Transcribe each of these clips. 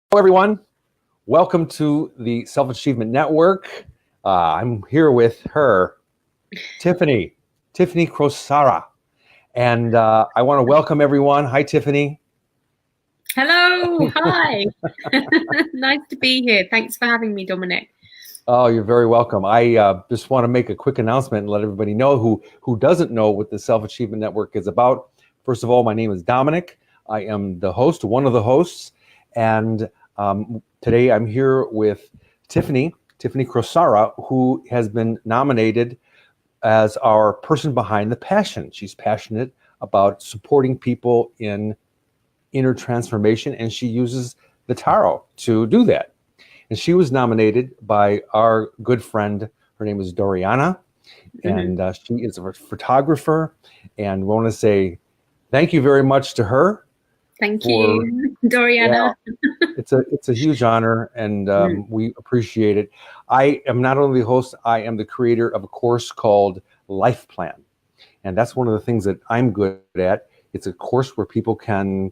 Hello, everyone. Welcome to the Self Achievement Network. I'm here with her, Tiffany Crosara. And I want to welcome everyone. Hi, Tiffany. Hello, hi. Nice to be here. Thanks for having me, Dominic. Oh, you're very welcome. I just want to make a quick announcement and let everybody know who doesn't know what the Self Achievement Network is about. First of all, my name is Dominic. I am the host, one of the hosts, and today I'm here with Tiffany Crosara, who has been nominated as our person behind the passion. She's passionate about supporting people in inner transformation, and she uses the tarot to do that. And she was nominated by our good friend. Her name is Doriana, and she is a photographer. And we want to say thank you very much to her. Thank you, Doriana. Yeah, it's a huge honor, and we appreciate it. I am not only the host, I am the creator of a course called Life Plan. And that's one of the things that I'm good at. It's a course where people can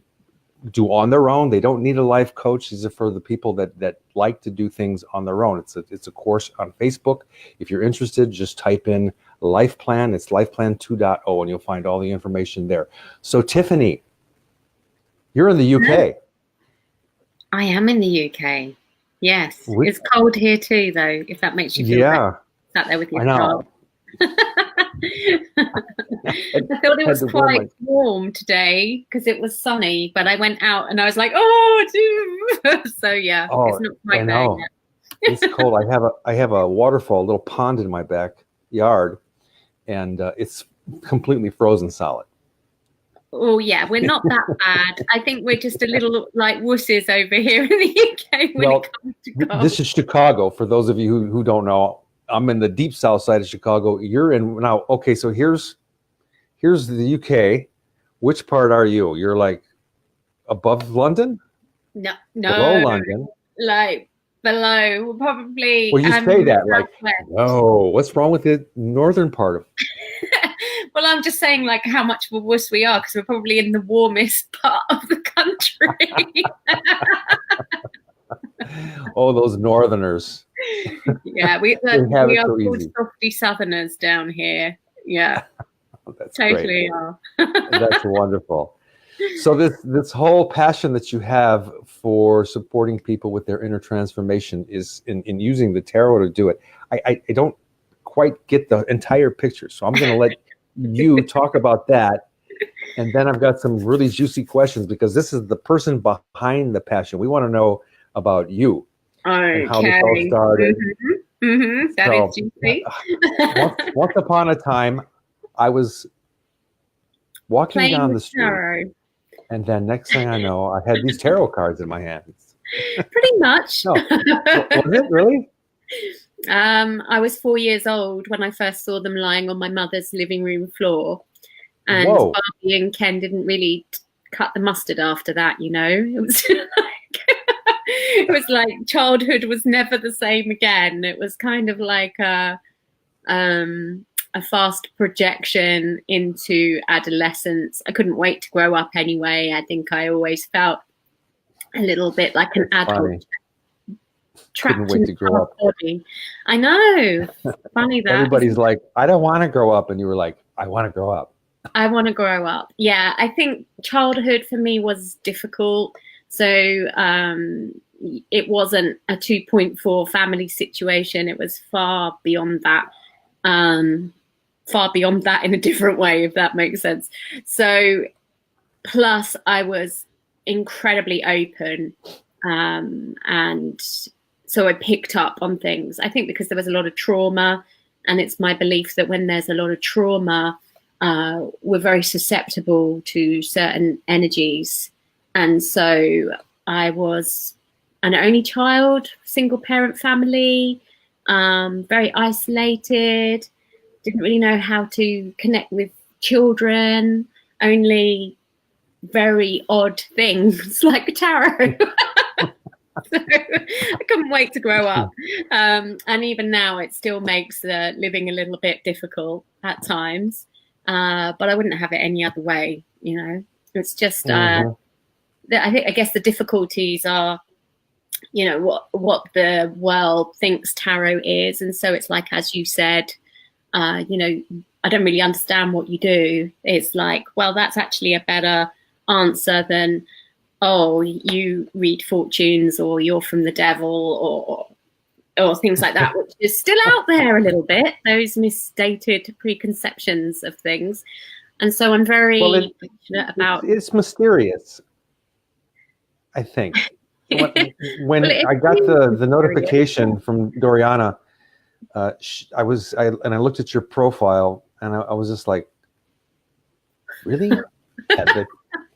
do on their own. They don't need a life coach. These are for the people that like to do things on their own. It's a course on Facebook. If you're interested, just type in Life Plan. It's Lifeplan 2.0, and you'll find all the information there. So Tiffany, you're in the UK. I am in the UK. Yes. It's cold here too, though, if that makes you feel better. Sat there with your dog. I thought it was quite warm today because it was sunny, but I went out and I was like, so yeah, it's not quite there yet. It's cold. I have a waterfall, a little pond in my backyard, and it's completely frozen solid. Oh yeah, we're not that bad. I think we're just a little like wusses over here in the UK when it comes to cold. This is Chicago. For those of you who don't know, I'm in the deep south side of Chicago. You're in now. Okay, so here's the UK. Which part are you? You're like above London? No, below London. Like below, probably. Well, you say that like, no. What's wrong with the northern part of? Well, I'm just saying like how much of a wuss we are because we're probably in the warmest part of the country. Oh, those northerners. Yeah, we are so called softy southerners down here. Yeah, that's totally great. are. That's wonderful. So this whole passion that you have for supporting people with their inner transformation is in using the tarot to do it. I don't quite get the entire picture, so I'm going to let you talk about that. And then I've got some really juicy questions because this is the person behind the passion. We want to know about you. Okay. And how this all started. That is juicy. Once upon a time, I was walking playing down the street, tarot. And then next thing I know, I had these tarot cards in my hands. Pretty much. No. Was it really? I was 4 years old when I first saw them lying on my mother's living room floor. And Whoa. Barbie and Ken didn't really cut the mustard after that, you know. It was it was like childhood was never the same again. It was kind of like a fast projection into adolescence. I couldn't wait to grow up anyway. I think I always felt a little bit like an adult trapped in a body. I know. Funny that. Everybody's like, I don't want to grow up. And you were like, I want to grow up. I want to grow up. Yeah, I think childhood for me was difficult. So it wasn't a 2.4 family situation. It was far beyond that. Far beyond that in a different way, if that makes sense. So plus I was incredibly open. And so I picked up on things. I think because there was a lot of trauma, and it's my belief that when there's a lot of trauma, we're very susceptible to certain energies. And so I was an only child, single parent family, very isolated, didn't really know how to connect with children, only very odd things like tarot. So I couldn't wait to grow up. And even now it still makes living a little bit difficult at times. But I wouldn't have it any other way, you know. It's just I guess the difficulties are what the world thinks tarot is. And so it's like, as you said, I don't really understand what you do. It's like, well, that's actually a better answer than, oh, you read fortunes, or you're from the devil, or things like that, which is still out there a little bit, those misstated preconceptions of things. And so I'm very passionate about... It's mysterious, I think. When I got the notification from Doriana, I looked at your profile, and I was just like, really?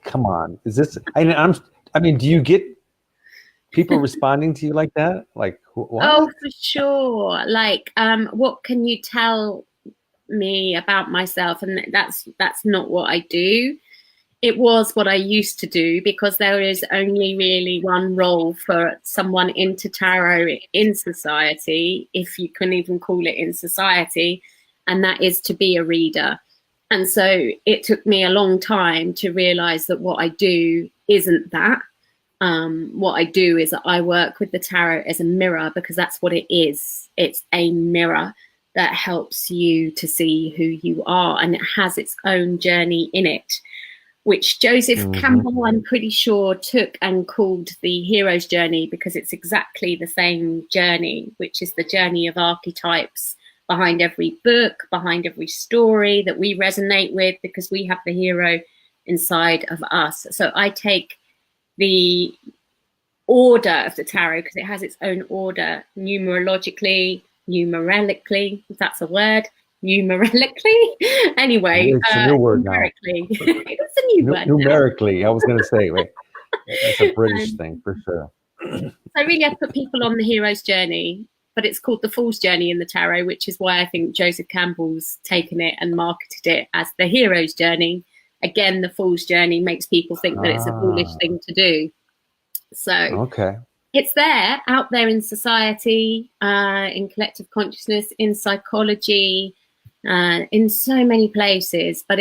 Come on, is this? I mean, do you get people responding to you like that? Like, what? Oh, for sure. Like, what can you tell me about myself? And that's not what I do. It was what I used to do, because there is only really one role for someone into tarot in society, if you can even call it in society, and that is to be a reader. And so it took me a long time to realize that what I do isn't that. What I do is that I work with the tarot as a mirror, because that's what it is. It's a mirror that helps you to see who you are, and it has its own journey in it, which Joseph Campbell, I'm pretty sure, took and called the hero's journey, because it's exactly the same journey, which is the journey of archetypes behind every book, behind every story that we resonate with, because we have the hero inside of us. So I take the order of the tarot, because it has its own order, numerologically, if that's a word, numerically. Anyway, it's a new word now. It's a new word. Numerically, I was going to say, wait, that's a British thing for sure. So really, I put people on the hero's journey, but it's called the Fool's Journey in the tarot, which is why I think Joseph Campbell's taken it and marketed it as the hero's journey. Again, the Fool's Journey makes people think that it's a foolish thing to do. So it's there, out there in society, in collective consciousness, in psychology, in so many places, but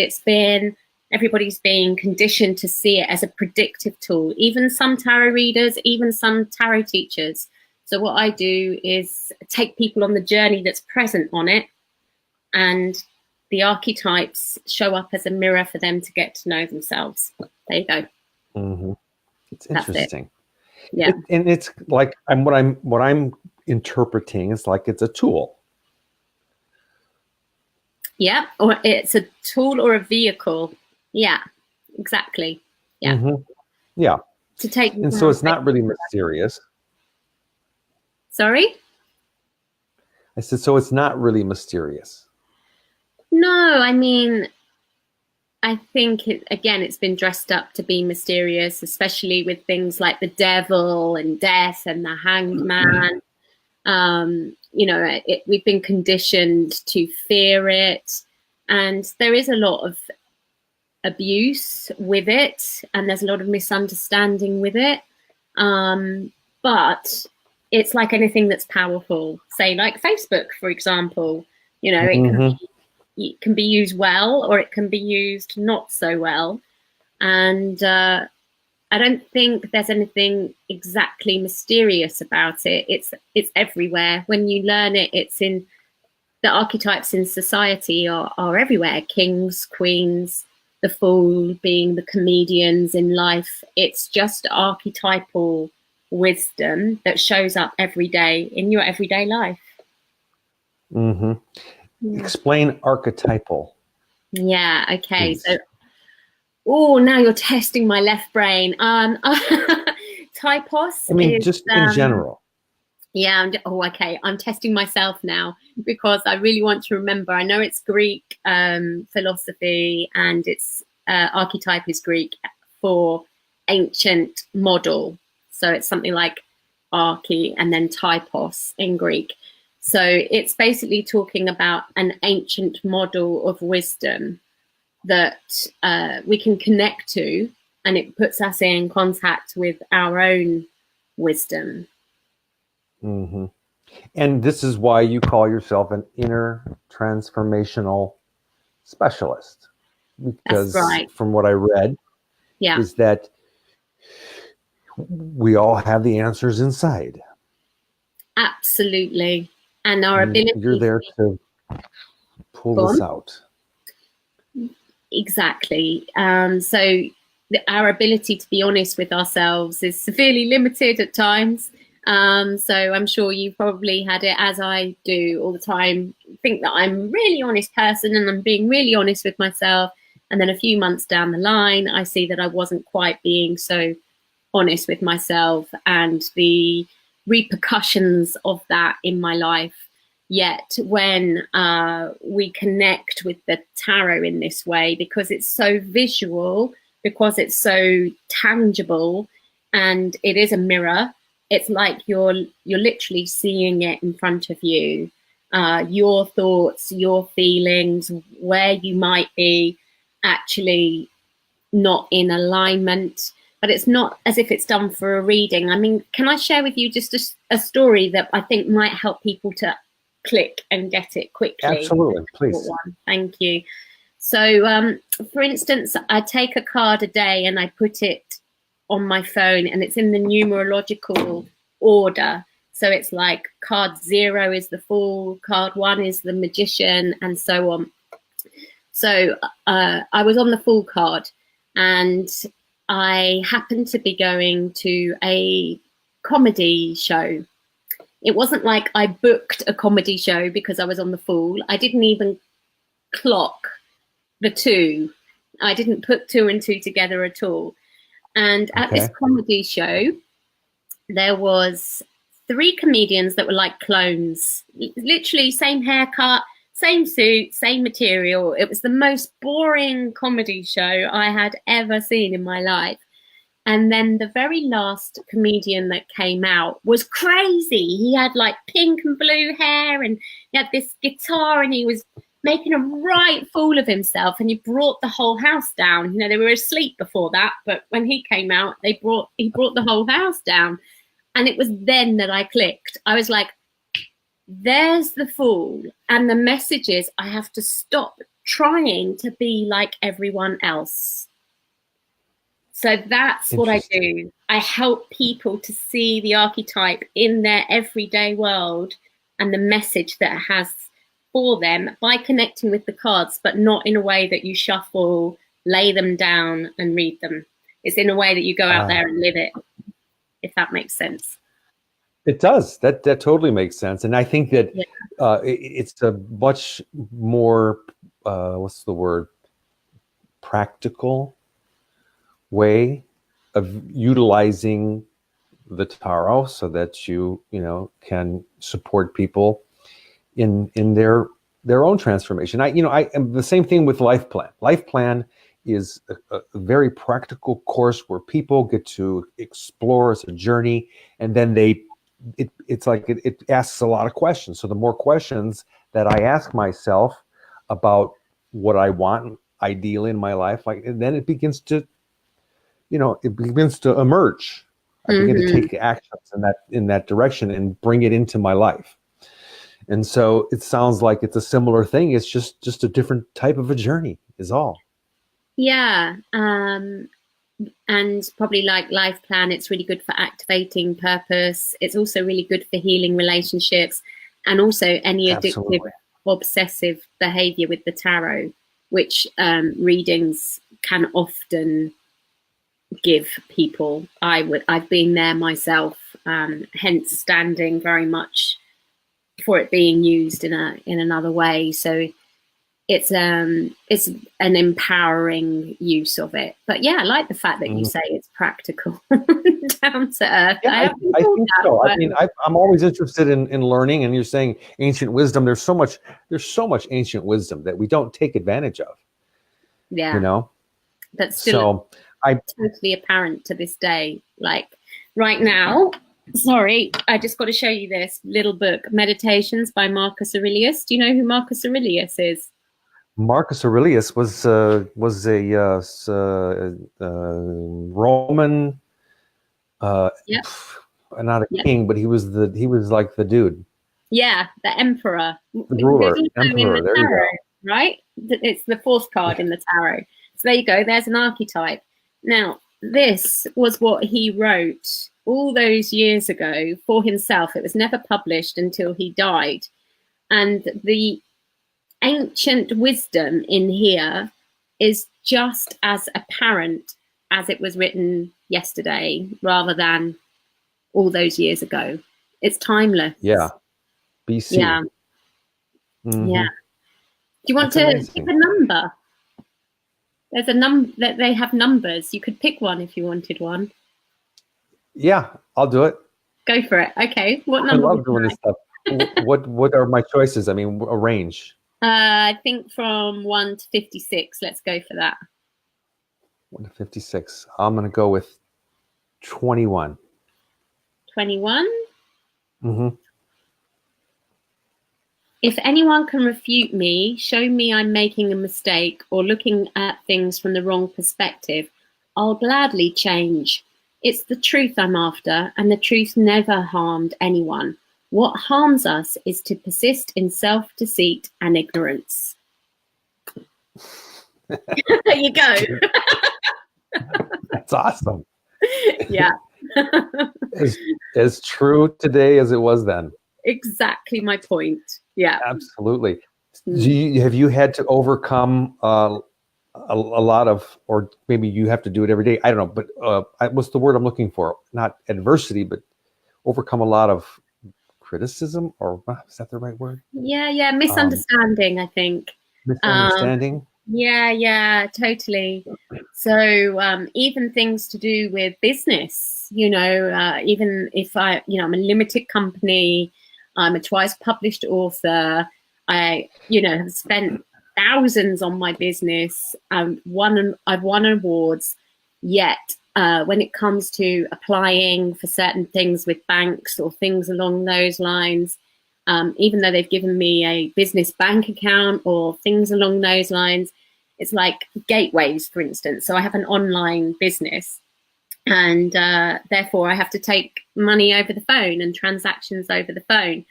everybody's being conditioned to see it as a predictive tool, even some tarot readers, even some tarot teachers. So what I do is take people on the journey that's present on it, and the archetypes show up as a mirror for them to get to know themselves. There you go. It's interesting. Yeah. And it's like, what I'm interpreting is like it's a tool. Yeah, or it's a tool or a vehicle. Yeah, exactly. Yeah. Yeah. To take. And so it's not really mysterious. Sorry? I said, so it's not really mysterious. No, I mean, I think, it's been dressed up to be mysterious, especially with things like the devil and death and the hanged man. We've been conditioned to fear it, and there is a lot of abuse with it, and there's a lot of misunderstanding with it. But it's like anything that's powerful, say like Facebook, for example. It can be used well, or it can be used not so well. And I don't think there's anything exactly mysterious about it. It's everywhere. When you learn it, it's in the archetypes in society are everywhere. Kings, queens, the fool, being the comedians in life. It's just archetypal wisdom that shows up every day in your everyday life. Explain archetypal. Yeah. Okay. Please. So, now you're testing my left brain. Typos. I mean, just in general. Yeah. Okay. I'm testing myself now, because I really want to remember. I know it's Greek philosophy, and its archetype is Greek for ancient model. So it's something like arche and then typos in Greek. So it's basically talking about an ancient model of wisdom that we can connect to, and it puts us in contact with our own wisdom. And this is why you call yourself an inner transformational specialist, because from what I read, is that we all have the answers inside. Absolutely. And our And ability you're there to pull go this on. out. Exactly. Our ability to be honest with ourselves is severely limited at times. So I'm sure you probably had it, as I do all the time, think that I'm a really honest person and I'm being really honest with myself. And then a few months down the line, I see that I wasn't quite being so honest with myself and the repercussions of that in my life. Yet when we connect with the tarot in this way, because it's so visual, because it's so tangible, and it is a mirror, it's like you're literally seeing it in front of you. Your thoughts, your feelings, where you might be actually not in alignment, but it's not as if it's done for a reading. I mean, can I share with you just a story that I think might help people to click and get it quickly? Absolutely, please. Thank you. So, for instance, I take a card a day and I put it on my phone, and it's in the numerological order. So it's like card 0 is the Fool, card 1 is the Magician, and so on. So I was on the Fool card, and I happened to be going to a comedy show. It wasn't like I booked a comedy show because I was on the Fool. I didn't even clock the two. I didn't put 2 and 2 together at all. And at this comedy show, there was 3 comedians that were like clones, literally same haircut, same suit, same material. It was the most boring comedy show I had ever seen in my life. And then the very last comedian that came out was crazy. He had like pink and blue hair, and he had this guitar, and he was making a right fool of himself, and he brought the whole house down. You know, they were asleep before that, but when he came out, he brought the whole house down. And it was then that I clicked. I was like, there's the Fool. And the message is I have to stop trying to be like everyone else. So that's what I do. I help people to see the archetype in their everyday world and the message that it has for them by connecting with the cards, but not in a way that you shuffle, lay them down and read them. It's in a way that you go out there and live it, if that makes sense. It does. That totally makes sense. And I think that it's a much more, what's the word, practical way of utilizing the tarot so that you can support people in their own transformation. I am the same thing with Life Plan. Life Plan is a very practical course where people get to explore. It's a journey, and then it's like it asks a lot of questions. So the more questions that I ask myself about what I want ideally in my life, and then it begins to emerge. I begin to take actions in that direction and bring it into my life. And so it sounds like it's a similar thing. It's just a different type of a journey is all. Yeah. And probably like Life Plan, it's really good for activating purpose. It's also really good for healing relationships, and also any addictive, obsessive behavior with the tarot, which readings can often give people. I've been there myself, hence standing very much for it being used in another way. So it's an empowering use of it. But yeah, I like the fact that you say it's practical, down to earth. Yeah, I think so. I mean, I'm always interested in learning. And you're saying ancient wisdom. There's so much ancient wisdom that we don't take advantage of. Yeah, that's still totally apparent to this day. Like right now. Sorry, I just got to show you this little book, Meditations by Marcus Aurelius. Do you know who Marcus Aurelius is? Marcus Aurelius was a Roman, not a king, but he was like the dude. Yeah, the emperor. The ruler, emperor. There you go. Right? It's the 4th card in the tarot. So there you go. There's an archetype. Now, this was what he wrote all those years ago for himself. It was never published until he died. And the ancient wisdom in here is just as apparent as it was written yesterday rather than all those years ago. It's timeless. Yeah. BC. Yeah. Yeah. Do you want to pick a number? There's a number that they have numbers. You could pick one if you wanted one. Yeah, I'll do it. Go for it. Okay. What number? I love doing this stuff. What are my choices? I mean, a range. I think from 1 to 56. Let's go for that. 1 to 56. I'm going to go with 21. 21? Mm-hmm. If anyone can refute me, show me I'm making a mistake or looking at things from the wrong perspective, I'll gladly change. It's the truth I'm after, and the truth never harmed anyone. What harms us is to persist in self-deceit and ignorance. There you go. That's awesome. Yeah. as true today as it was then. Exactly my point. Yeah. Absolutely. Have you had to overcome a lot of, or maybe you have to do it every day? I don't know, but what's the word I'm looking for? Not adversity, but overcome a lot of criticism, or is that the right word? Yeah. Misunderstanding, I think. Misunderstanding? Yeah, totally. So even things to do with business, even if I'm a limited company, I'm a twice published author, I, have spent thousands on my business. I've won awards, yet when it comes to applying for certain things with banks or things along those lines, even though they've given me a business bank account or things along those lines, it's like gateways, for instance. So I have an online business, and therefore I have to take money over the phone and transactions over the phone.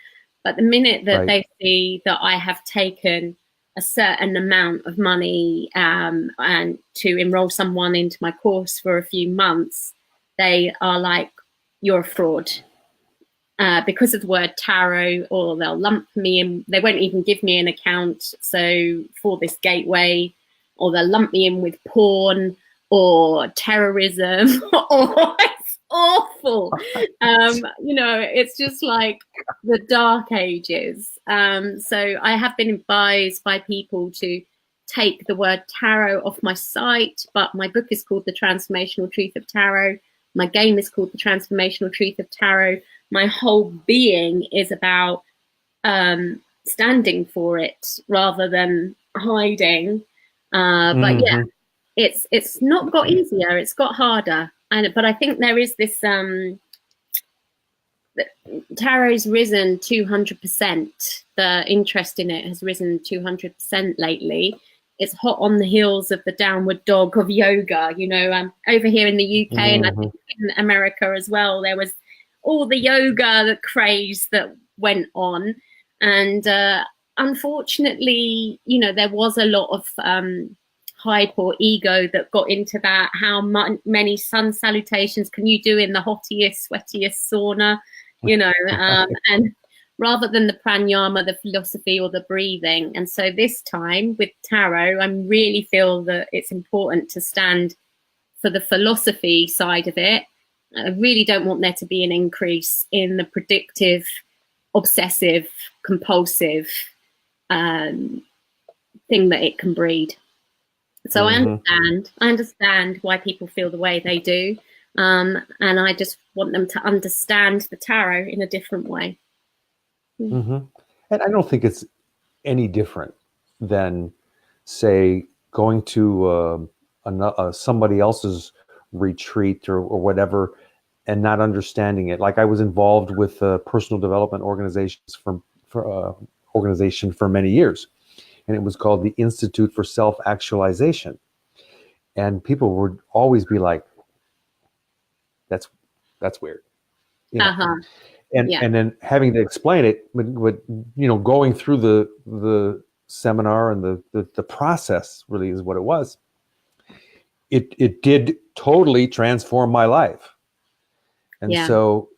But the minute that they see that I have taken a certain amount of money and to enroll someone into my course for a few months, they are like, you're a fraud. Because of the word tarot, or they'll lump me in. They won't even give me an account for this gateway, or they'll lump me in with porn or terrorism. Or it's awful. It's just like the dark ages. So I have been advised by people to take the word tarot off my site, but my book is called The Transformational Truth of Tarot. My game is called The Transformational Truth of Tarot. My whole being is about standing for it rather than hiding. But yeah, it's not got easier; it's got harder. But I think there is this tarot's risen 200%. The interest in it has risen 200% lately. It's hot on the heels of the downward dog of yoga. Over here in the UK and I think in America as well, there was all the yoga craze that went on, and unfortunately, there was a lot of hype or ego that got into that. How many sun salutations can you do in the hottest, sweatiest sauna? And rather than the pranayama, the philosophy or the breathing. And so this time with tarot, I really feel that it's important to stand for the philosophy side of it. I really don't want there to be an increase in the predictive, obsessive, compulsive thing that it can breed. So I understand why people feel the way they do. And I just want them to understand the tarot in a different way. And I don't think it's any different than, say, going to somebody else's retreat or whatever and not understanding it. Like I was involved with personal development organization for many years, and it was called the Institute for Self-Actualization. And people would always be like, that's weird. And then having to explain it, but going through the seminar and the process really is what it was. it did totally transform my life. And Yeah. so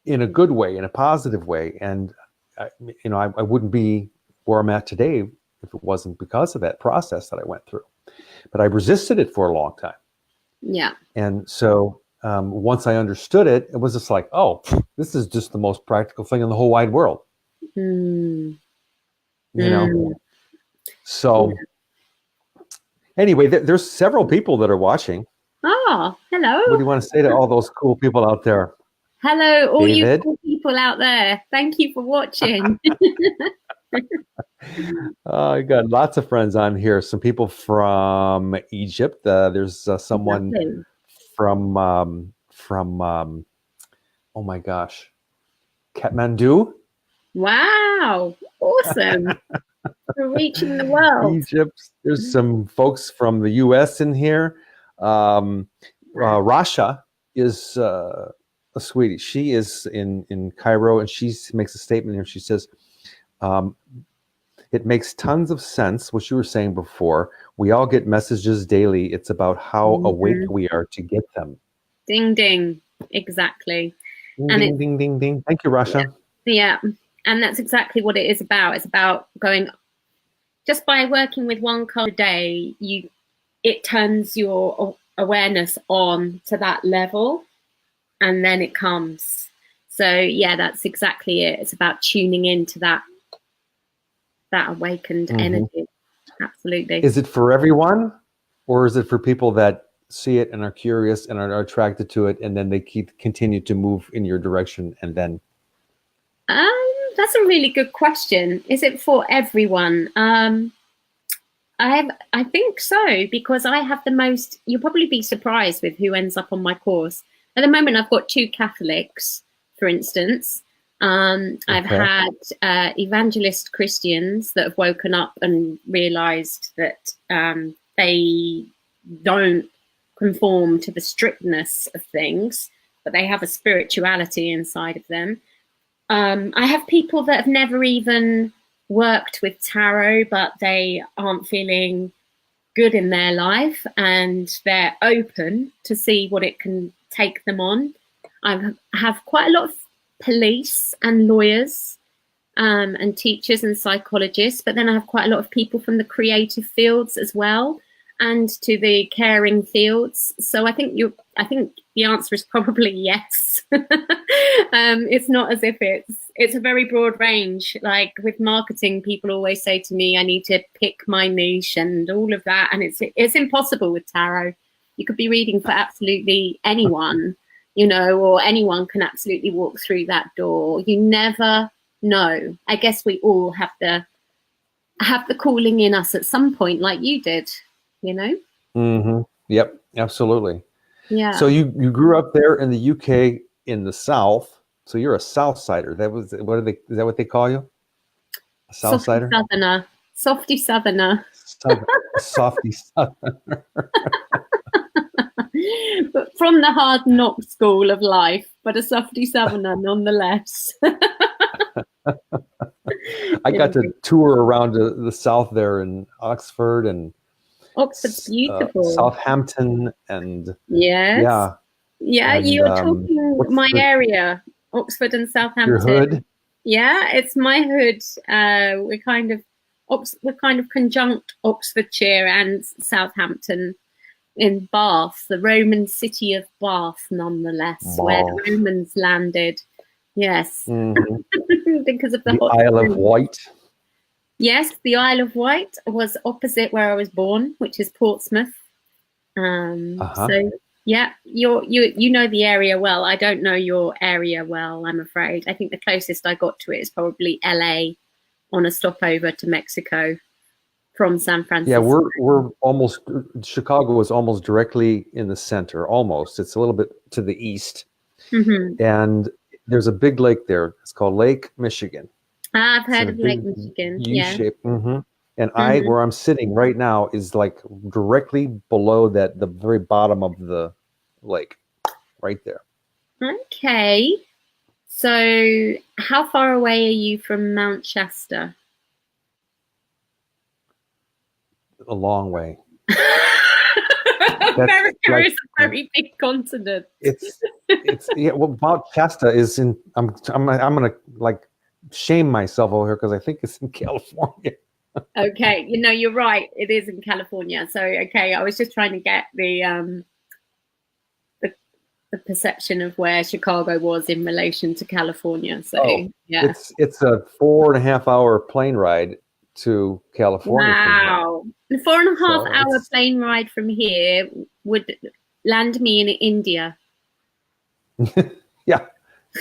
in a good way, in a positive way. And, I wouldn't be where I'm at today if it wasn't because of that process that I went through. But I resisted it for a long time. Yeah. And so once I understood it, it was just like, oh, this is just the most practical thing in the whole wide world. Mm. You know? So anyway, there's several people that are watching. Oh, hello. What do you want to say to all those cool people out there? Hello, all David? you cool people out there. Thank you for watching. I got lots of friends on here. Some people from Egypt. There's someone Lovely. from oh my gosh, Kathmandu, Wow. Awesome. We're reaching the world. Egypt. There's some folks from the U.S. in here. Rasha is a sweetie. She is in Cairo, and she makes a statement here. She says, it makes tons of sense what you were saying before. We all get messages daily. It's about how awake we are to get them. Ding, ding. Exactly. Ding, And ding, ding, ding, ding. Thank you, Rasha. Yeah. And that's exactly what it is about. It's about going, just by working with one card a day, it turns your awareness on to that level, and then it comes. So yeah, that's exactly it. It's about tuning into that awakened energy. Absolutely. Is it for everyone, or is it for people that see it and are curious and are attracted to it, and then they continue to move in your direction, and then? That's a really good question. Is it for everyone? I think so, because I have the most. You'll probably be surprised with who ends up on my course. At the moment, I've got 2 Catholics, for instance. I've had evangelist Christians that have woken up and realized that they don't conform to the strictness of things, but they have a spirituality inside of them. I have people that have never even worked with tarot, but they aren't feeling good in their life and they're open to see what it can take them on. I have quite a lot of police and lawyers and teachers and psychologists, but then I have quite a lot of people from the creative fields as well, and to the caring fields. So I think the answer is probably yes. It's not as if it's a very broad range. Like with marketing, people always say to me, I need to pick my niche and all of that, and it's impossible with tarot. You could be reading for absolutely anyone, or anyone can absolutely walk through that door. You never know. I guess we all have the calling in us at some point, like you did, Yep, absolutely. Yeah. So you grew up there in the UK in the South. So you're a South Sider. Is that what they call you? A South Sider? Southerner. Softy Southerner. Softy Southerner. But from the hard knock school of life, but a softy Southerner nonetheless. I got to tour around the South there in Oxford and Oxford's beautiful. Southampton and yeah. And, you're talking my area, Oxford and Southampton. Your hood? Yeah, it's my hood. We're kind of conjunct Oxfordshire and Southampton in Bath, the Roman city of Bath, nonetheless, where the Romans landed. Yes, because of the Isle of Wight. Yes, the Isle of Wight was opposite where I was born, which is Portsmouth. So yeah, you know the area well. I don't know your area well, I'm afraid. I think the closest I got to it is probably LA on a stopover to Mexico from San Francisco. Yeah, we're almost, Chicago is almost directly in the center, almost. It's a little bit to the east. And there's a big lake there. It's called Lake Michigan. I've heard of Lake Michigan. U-shape. And where I'm sitting right now is like directly below the very bottom of the lake, right there. Okay. So how far away are you from Mount Shasta? A long way. America like, is a very big continent. It's yeah. Well, Mount Shasta is in. I'm gonna like shame myself over here because I think it's in California. Okay, you're right. It is in California. So okay, I was just trying to get the perception of where Chicago was in relation to California. So yeah. It's a 4.5 hour plane ride to California. Wow. The 4.5 hour plane ride from here would land me in India. Yeah,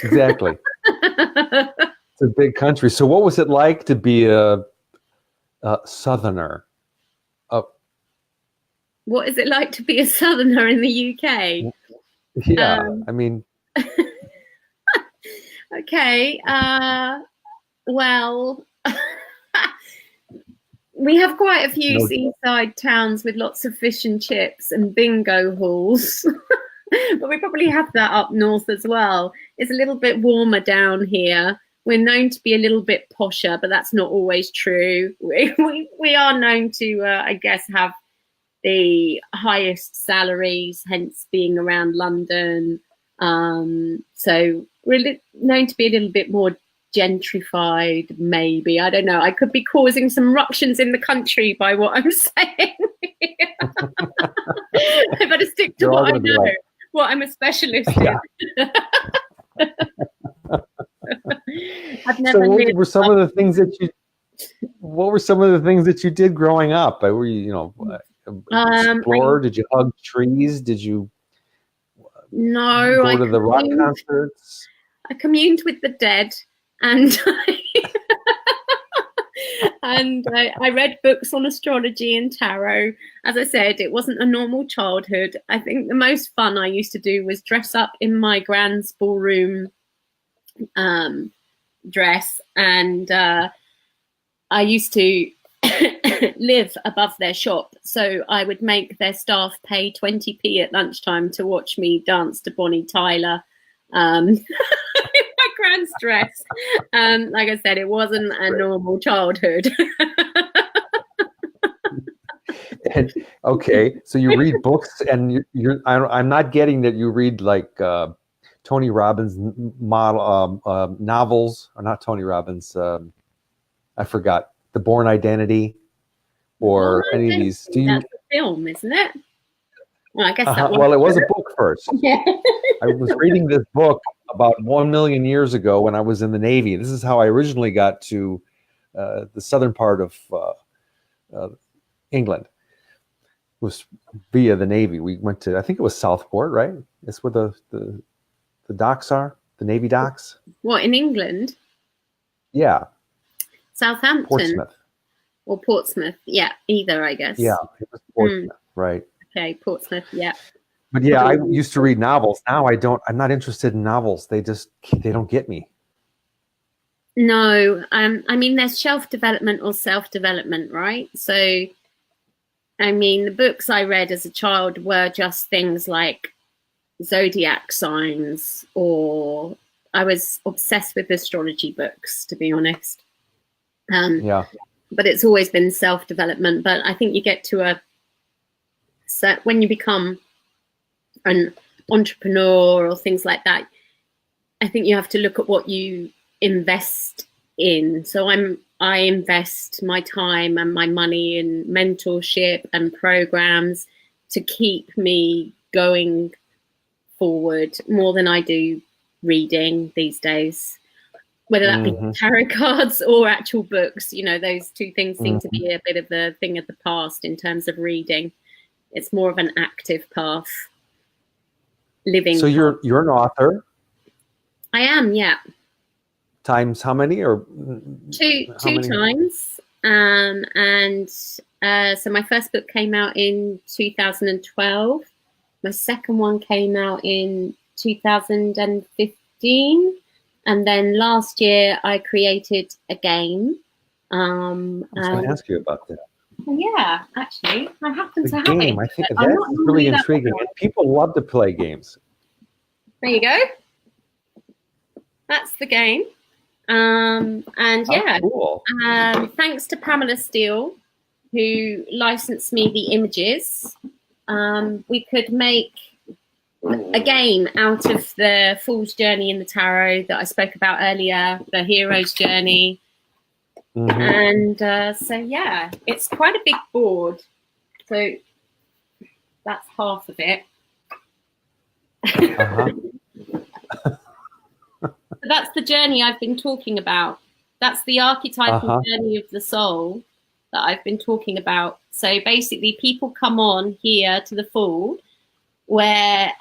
exactly. It's a big country. So what was it like to be a Southerner? What is it like to be a Southerner in the UK? Yeah, I mean. Okay. Well, we have quite a few seaside towns with lots of fish and chips and bingo halls. But we probably have that up north as well. It's a little bit warmer down here. We're known to be a little bit posher, but that's not always true. We are known to, I guess, have the highest salaries, hence being around London. So we're known to be a little bit more gentrified, maybe. I don't know. I could be causing some ructions in the country by what I'm saying. I better stick to what I know, what I'm a specialist in. I've never what were some of the things that you did growing up? Were you, explore? Did you hug trees? Did you go to the rock concerts? I communed with the dead, and I read books on astrology and tarot. As I said, it wasn't a normal childhood. I think the most fun I used to do was dress up in my grand's ballroom dress, and I used to live above their shop, so I would make their staff pay 20p at lunchtime to watch me dance to Bonnie Tyler in my grand's dress. Like I said, it wasn't a normal childhood. And, okay, so you read books, and I'm not getting that you read like Tony Robbins novels, or not Tony Robbins. I forgot The Bourne Identity, or any of these. That's a film, isn't it? Well, I guess that was. Well, it was a book first. Yeah. I was reading this book about 1 million years ago when I was in the Navy. This is how I originally got to the southern part of England. It was via the Navy. We went to, I think it was Southport, right? That's where the docks are, the Navy docks. What, in England? Yeah. Southampton. Portsmouth. Or Portsmouth. Yeah, either, I guess. Yeah, it was Portsmouth, right. Okay, Portsmouth, yeah. But yeah, I used to read novels. Now I'm not interested in novels. They don't get me. No, I mean, there's shelf development or self-development, right? So, I mean, the books I read as a child were just things like zodiac signs, or I was obsessed with astrology books, to be honest. Yeah. But it's always been self-development. But I think you get to when you become an entrepreneur or things like that, I think you have to look at what you invest in. So I invest my time and my money in mentorship and programs to keep me going forward more than I do reading these days, whether that be tarot cards or actual books. Those two things seem to be a bit of the thing of the past in terms of reading. It's more of an active path, living. So you're an author? I am, yeah. Times how many? Or two times. So my first book came out in 2012. My second one came out in 2015. And then last year I created a game. I was going to ask you about that. Yeah, actually, I happen to have it. I think that's really intriguing. And people love to play games. There you go. That's the game. And yeah, cool. Thanks to Pamela Steele, who licensed me the images. We could make a game out of the Fool's Journey in the Tarot that I spoke about earlier, the Hero's Journey. And so, yeah, it's quite a big board. So that's half of it. So that's the journey I've been talking about. That's the archetypal journey of the soul that I've been talking about. So basically, people come on here to the Fool where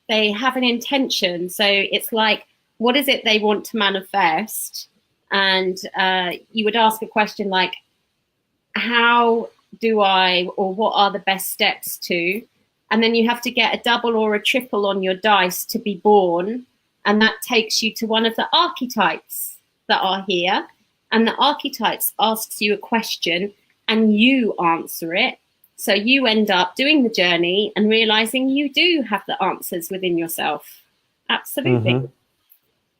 they have an intention. So it's like, what is it they want to manifest? And you would ask a question like, how do I, or what are the best steps to? And then you have to get a double or a triple on your dice to be born. And that takes you to one of the archetypes that are here. And the archetypes asks you a question and you answer it. So you end up doing the journey and realizing you do have the answers within yourself. Absolutely.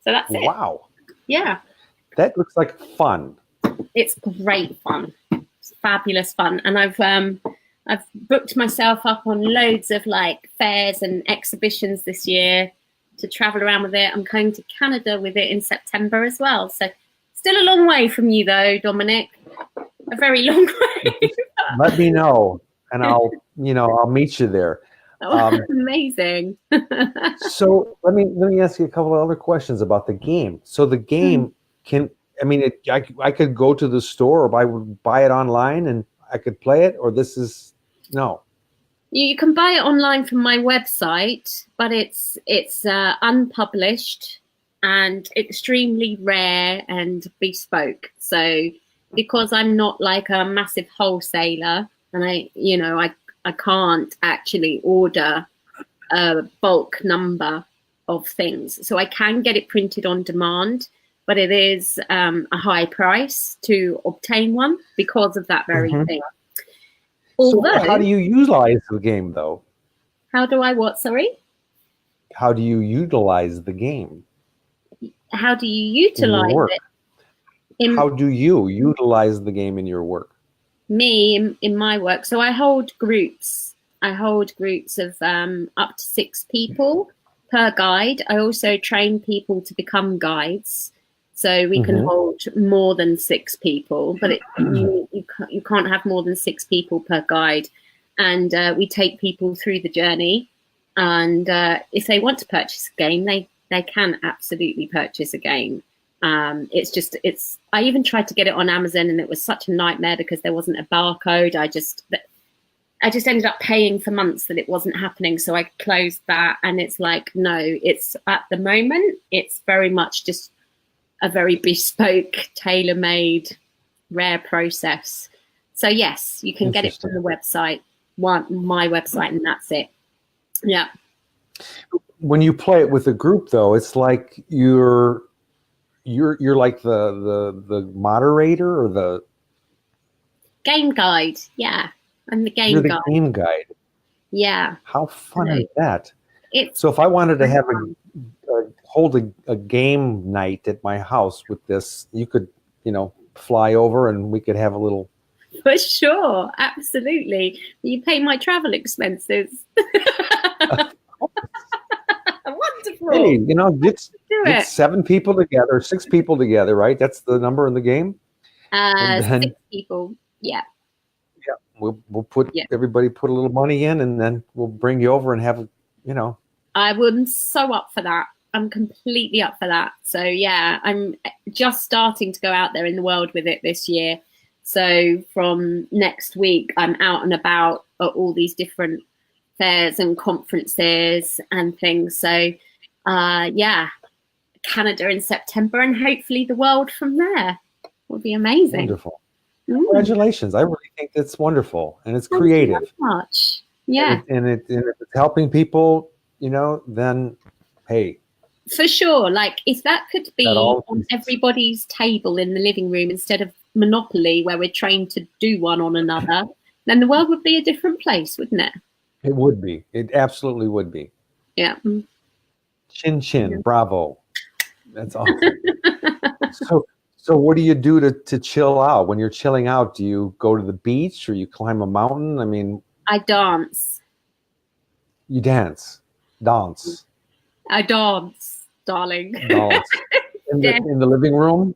So that's it. Wow. Yeah. That looks like fun. It's great fun. It's fabulous fun. And I've booked myself up on loads of like fairs and exhibitions this year to travel around with it. I'm going to Canada with it in September as well. So still a long way from you though, Dominic. A very long way. Let me know and I'll meet you there. Amazing. So let me ask you a couple of other questions about the game. So the game I could go to the store, or I would buy it online and I could play it, or this is no. You can buy it online from my website, but it's unpublished and extremely rare and bespoke. So because I'm not like a massive wholesaler, and I can't actually order a bulk number of things. So I can get it printed on demand, but it is a high price to obtain one because of that very thing. Although, so how do you utilize the game, though? How do I what? Sorry? How do you utilize the game? How do you utilize it? How do you utilize the game in your work? Me, in my work. So I hold groups. I hold groups of up to 6 people per guide. I also train people to become guides. So we can hold more than 6 people, but you can't have more than 6 people per guide. And we take people through the journey. And if they want to purchase a game, they can absolutely purchase a game. I even tried to get it on Amazon and it was such a nightmare because there wasn't a barcode. I just ended up paying for months that it wasn't happening. So I closed that, and it's like, no, it's at the moment, it's very much just a very bespoke, tailor-made, rare process. So yes, you can get it from the website, my website, and that's it. Yeah. When you play it with a group, though, it's like you're like the moderator or the game guide. Yeah, I'm the game guide. Game guide. Yeah. How fun is that? So if I wanted to have hold a game night at my house with this, you could, fly over and we could have a little. For sure, absolutely. You pay my travel expenses. Wonderful. Hey, get 7 people together, 6 people together, right? That's the number in the game. 6 people. Yeah. Yeah. We'll put everybody put a little money in, and then we'll bring you over and have I'm so up for that. I'm completely up for that. So yeah, I'm just starting to go out there in the world with it this year. So from next week, I'm out and about at all these different fairs and conferences and things. So Canada in September, and hopefully the world from there. Will be amazing. Wonderful. Congratulations. I really think that's wonderful, and it's creative. Thank you so much. Yeah. And if it's helping people, then hey. For sure. Like if that could be on everybody's table in the living room instead of Monopoly, where we're trained to do one on another, then the world would be a different place, wouldn't it? It would be. It absolutely would be. Yeah. Chin chin. Bravo. That's awesome. So what do you do to chill out? When you're chilling out, do you go to the beach or you climb a mountain? I mean, I dance. You dance. Dance. I dance, darling. Dance. Yeah. In the living room?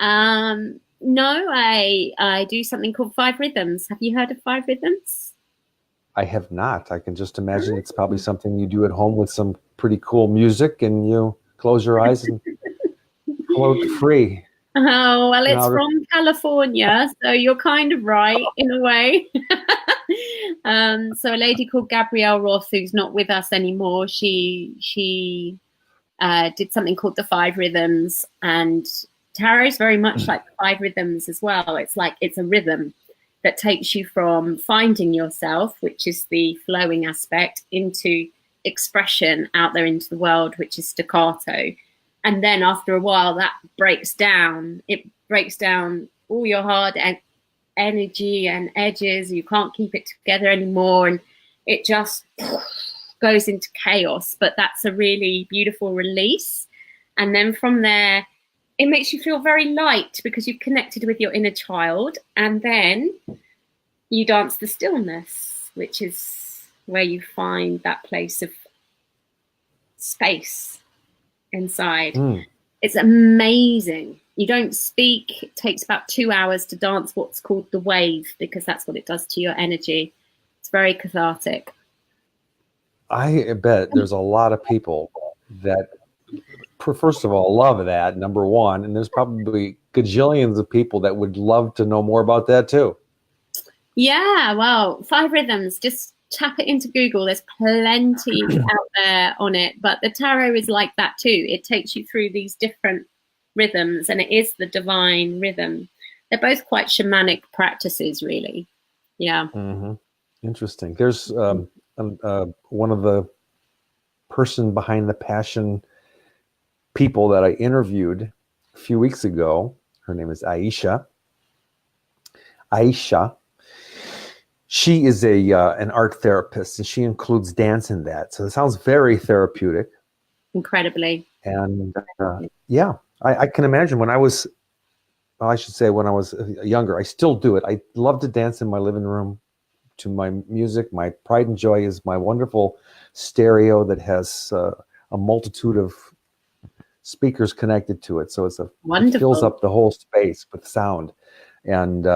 No, I do something called five rhythms. Have you heard of five rhythms? I have not. I can just imagine it's probably something you do at home with some pretty cool music, and you close your eyes and float free. Oh, well, And it's I'll, from California, so you're kind of right in a way. So a lady called Gabrielle Roth, who's not with us anymore, she did something called the five rhythms, and tarot is very much like the five rhythms as well. It's like it's a rhythm that takes you from finding yourself, which is the flowing aspect, into expression out there into the world, which is staccato. And then after a while, that breaks down. It breaks down all your hard energy and edges. You can't keep it together anymore. And it just goes into chaos. But that's a really beautiful release. And then from there, it makes you feel very light because you've connected with your inner child. And then you dance the stillness, which is where you find that place of space inside. It's amazing. You don't speak. It takes about 2 hours to dance what's called the wave, because that's what it does to your energy. It's very cathartic. I bet there's a lot of people that, first of all, love that, number one, and there's probably gajillions of people that would love to know more about that too. Yeah, well, five rhythms, just tap it into Google. There's plenty out there on it, but the tarot is like that too. It takes you through these different rhythms, and it is the divine rhythm. They're both quite shamanic practices, really. Yeah. Mm-hmm. Interesting. There's one of the person behind the passion people that I interviewed a few weeks ago. Her name is Aisha. She is an art therapist, and she includes dance in that. So it sounds very therapeutic. Incredibly. And yeah, I can imagine when I was, well, I should say when I was younger, I still do it. I love to dance in my living room to my music. My pride and joy is my wonderful stereo that has a multitude of speakers connected to it. So it fills up the whole space with sound. And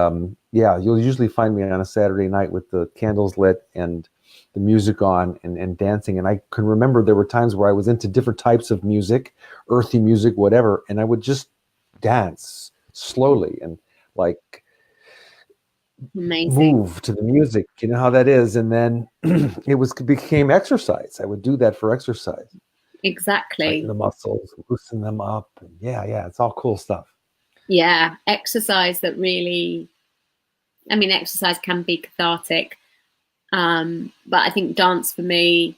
yeah, you'll usually find me on a Saturday night with the candles lit and the music on and dancing. And I can remember there were times where I was into different types of music, earthy music, whatever, and I would just dance slowly and like move to the music. You know how that is. And then it became exercise. I would do that for exercise. Exactly. Tighten the muscles, loosen them up. And yeah, it's all cool stuff. Yeah, exercise that really, I mean, exercise can be cathartic. But I think dance for me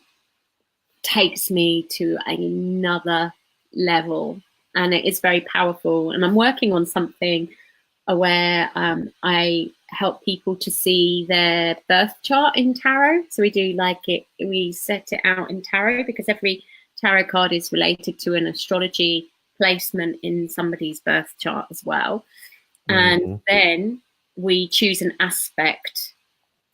takes me to another level, and it is very powerful. And I'm working on something where I help people to see their birth chart in tarot. So we set it out in tarot because every tarot card is related to an astrology placement in somebody's birth chart as well. And then we choose an aspect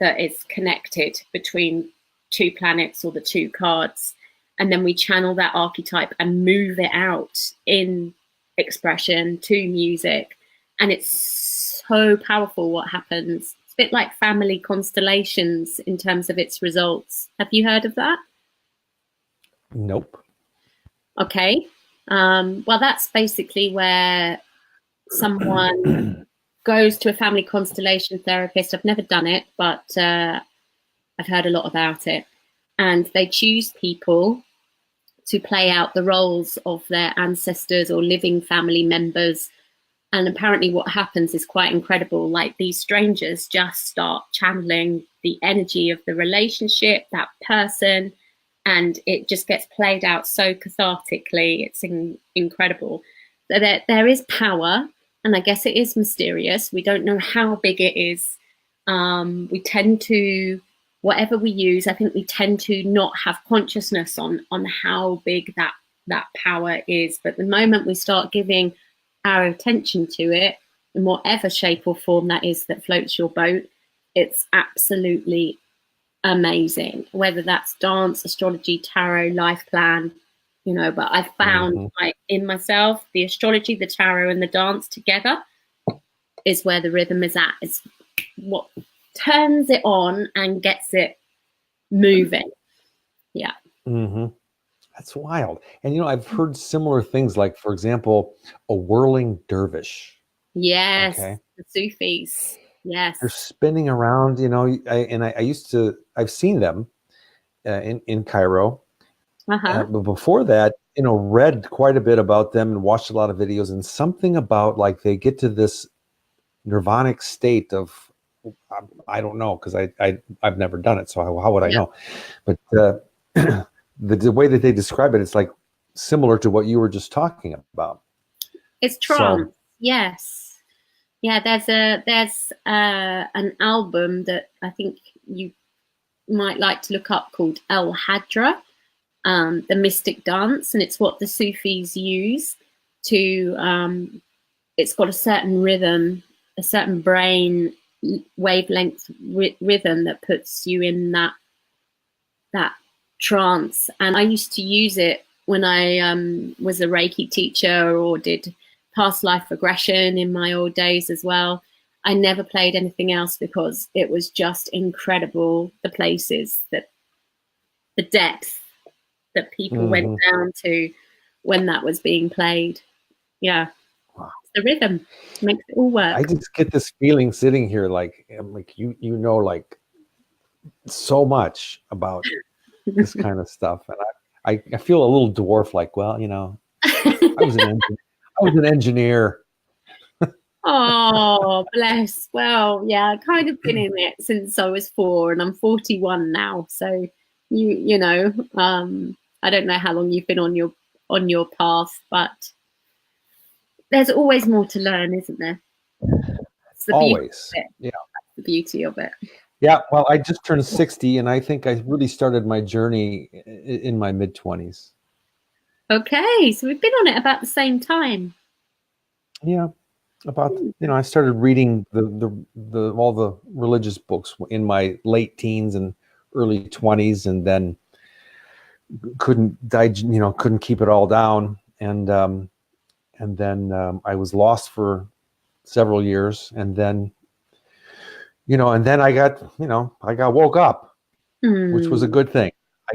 that is connected between two planets or the two cards. And then we channel that archetype and move it out in expression to music. And it's so powerful what happens. It's a bit like family constellations in terms of its results. Have you heard of that? Nope. Okay. Well, that's basically where someone goes to a family constellation therapist. I've never done it, but I've heard a lot about it. And they choose people to play out the roles of their ancestors or living family members. And apparently what happens is quite incredible. Like these strangers just start channeling the energy of the relationship, that person, and it just gets played out so cathartically. It's incredible. So there is power, and I guess it is mysterious. We don't know how big it is. We tend to, whatever we use, I think we tend to not have consciousness on how big that power is. But the moment we start giving our attention to it, in whatever shape or form that is that floats your boat, it's absolutely amazing, whether that's dance, astrology, tarot, life plan, you know, but I found like in myself, the astrology, the tarot and the dance together is where the rhythm is at. It's what turns it on and gets it moving. Yeah. That's wild. And, you know, I've heard similar things, like, for example, a whirling dervish. Yes. Okay. The Sufis. Yes. They're spinning around, you know, I've seen them in Cairo. But before that, you know, read quite a bit about them and watched a lot of videos, and something about like they get to this nirvanic state of, I don't know, because I've never done it, so how would I know? But the way that they describe it, it's like similar to what you were just talking about. It's trance. So, yes. Yeah, there's an album that I think you might like to look up called El Hadra, the mystic dance, and it's what the Sufis use to, it's got a certain rhythm, a certain brain wavelength rhythm that puts you in that trance. And I used to use it when I was a Reiki teacher or did past life regression in my old days as well. I never played anything else because it was just incredible, the places, that the depth that people went down to when that was being played. Yeah. Wow. The rhythm makes it all work. I just get this feeling sitting here, like, I'm like, you know, like so much about this kind of stuff. And I feel a little dwarf, like, well, you know, I was an engineer. Oh, bless. Well, yeah, I've kind of been in it since I was 4, and I'm 41 now. So you know, I don't know how long you've been on your path, but there's always more to learn, isn't there? It's the always. Beauty of it. Yeah. That's the beauty of it. Yeah. Well, I just turned 60, and I think I really started my journey in my mid-20s. Okay, so we've been on it about the same time. Yeah. About, you know, I started reading the all the religious books in my late teens and early 20s, and then couldn't keep it all down, and then I was lost for several years, and then I got woke up, which was a good thing. I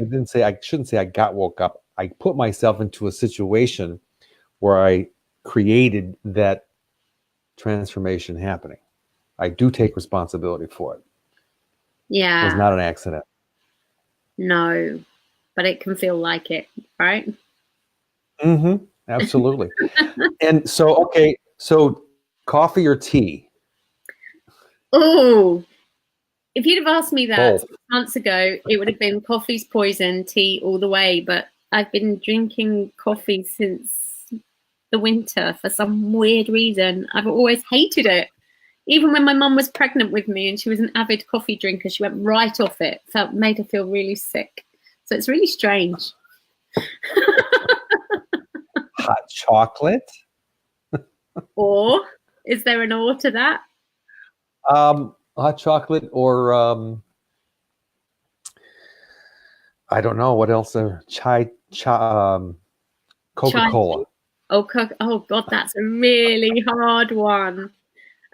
shouldn't say I got woke up. I put myself into a situation where I created that transformation happening. I do take responsibility for it. Yeah. It was not an accident. No, but it can feel like it, right? Absolutely. And so, okay, so coffee or tea? Oh, if you'd have asked me that Both. 6 months ago, it would have been coffee's poison, tea all the way. But I've been drinking coffee since the winter for some weird reason. I've always hated it. Even when my mum was pregnant with me and she was an avid coffee drinker, she went right off it. Made her feel really sick. So it's really strange. Hot chocolate? Or is there an or to that? Hot chocolate, or I don't know what else. Coca-Cola. Oh God, that's a really hard one.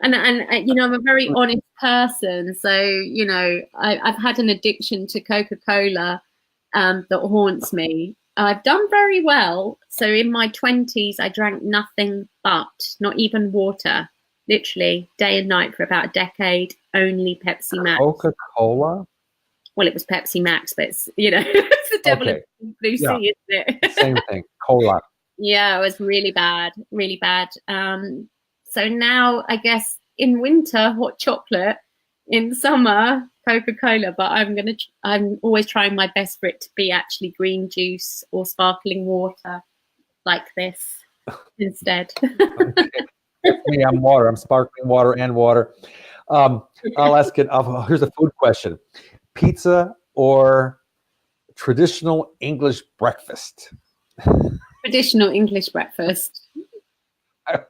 And you know, I'm a very honest person, so you know, I've had an addiction to Coca-Cola that haunts me. I've done very well. So in my 20s, I drank nothing but, not even water, literally day and night for about a decade. Only Pepsi Max. Coca-Cola? Well, it was Pepsi Max, but it's, you know, it's the devil of blue sea, isn't it? Same thing. Cola. Yeah, it was really bad, really bad. So now I guess in winter, hot chocolate, in summer, Coca-Cola, but I'm always trying my best for it to be actually green juice or sparkling water like this instead. Okay. Me, I'm water. I'm sparkling water and water. I'll ask it. Here's a food question: pizza or traditional English breakfast? Traditional English breakfast. I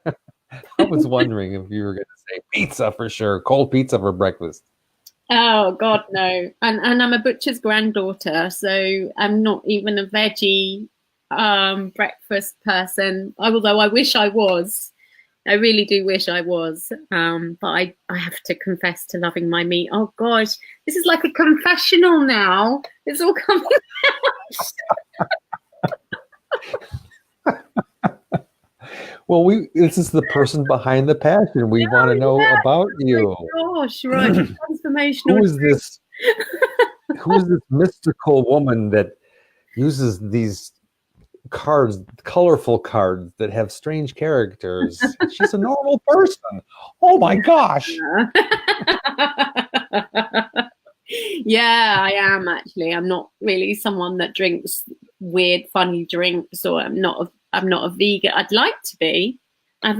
was wondering if you were going to say pizza for sure. Cold pizza for breakfast. Oh God, no. And I'm a butcher's granddaughter, so I'm not even a veggie breakfast person. Although I wish I was. I really do wish I was. But I have to confess to loving my meat. Oh gosh, this is like a confessional now. It's all coming Well, this is the person behind the passion. We want to know about you. Oh gosh, right. Transformational. Who is this? Who is this mystical woman that uses these cards, colorful cards that have strange characters? She's a normal person. Oh my gosh. Yeah, I am actually. I'm not really someone that drinks weird, funny drinks, or I'm not a vegan. I'd like to be. I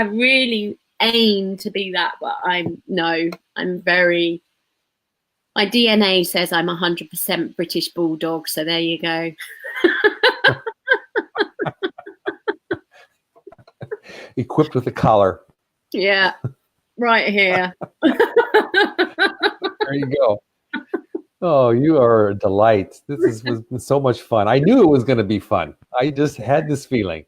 really aim to be that, but I'm very. My DNA says I'm 100% British Bulldog, so there you go. Equipped with a collar. Yeah, right here. There you go. Oh, you are a delight. Was so much fun. I knew it was going to be fun. I just had this feeling.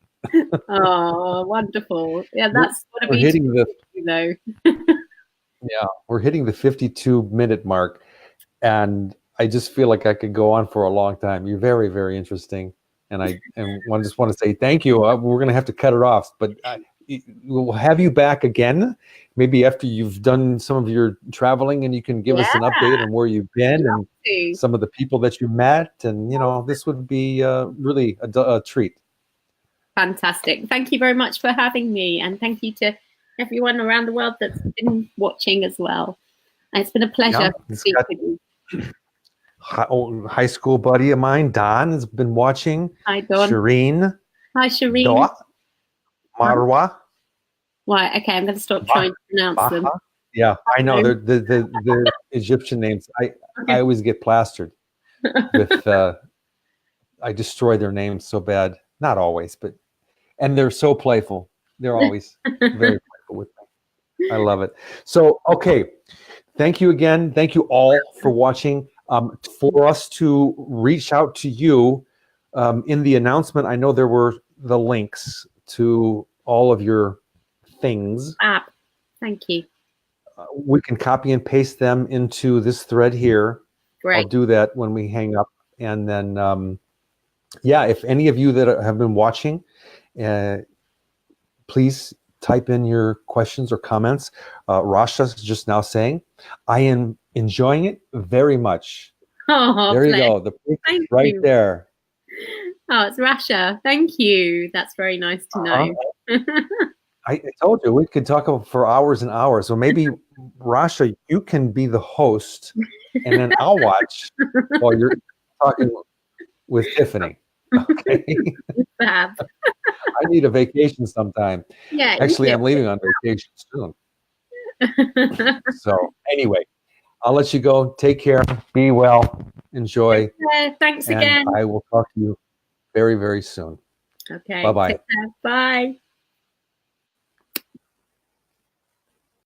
Oh, wonderful. Yeah, that's what we're hitting the, though. Yeah, we're hitting the 52-minute mark, and I just feel like I could go on for a long time. You're very, very interesting, and I just want to say thank you. We're going to have to cut it off, but we'll have you back again, maybe after you've done some of your traveling, and you can give us an update on where you've been and some of the people that you met, and this would be really a treat. Fantastic. Thank you very much for having me, and thank you to everyone around the world that's been watching as well. And it's been a pleasure to speak with you. High school buddy of mine, Don, has been watching. Hi, Don. Shireen. Hi, Shireen. Marwa. Right, okay, I'm going to stop trying to pronounce them. Yeah, I know. They're the Egyptian names. I always get plastered with, I destroy their names so bad. Not always, and they're so playful. They're always very playful with me. I love it. So, okay. Thank you again. Thank you all for watching. For us to reach out to you in the announcement, I know there were the links to all of your things. Thank you. We can copy and paste them into this thread here. Great. I'll do that when we hang up. And then, if any of you that have been watching, please type in your questions or comments. Rasha is just now saying, I am enjoying it very much. Oh, there you go. The proof is right there. Oh, it's Rasha. Thank you. That's very nice to know. I told you we could talk for hours and hours. So maybe, Rasha, you can be the host, and then I'll watch while you're talking with Tiffany. Okay. Fab. I need a vacation sometime. Yeah. Actually, I'm leaving on vacation soon. So anyway, I'll let you go. Take care. Be well. Enjoy. Thanks again. I will talk to you very, very soon. Okay. Bye-bye. Bye.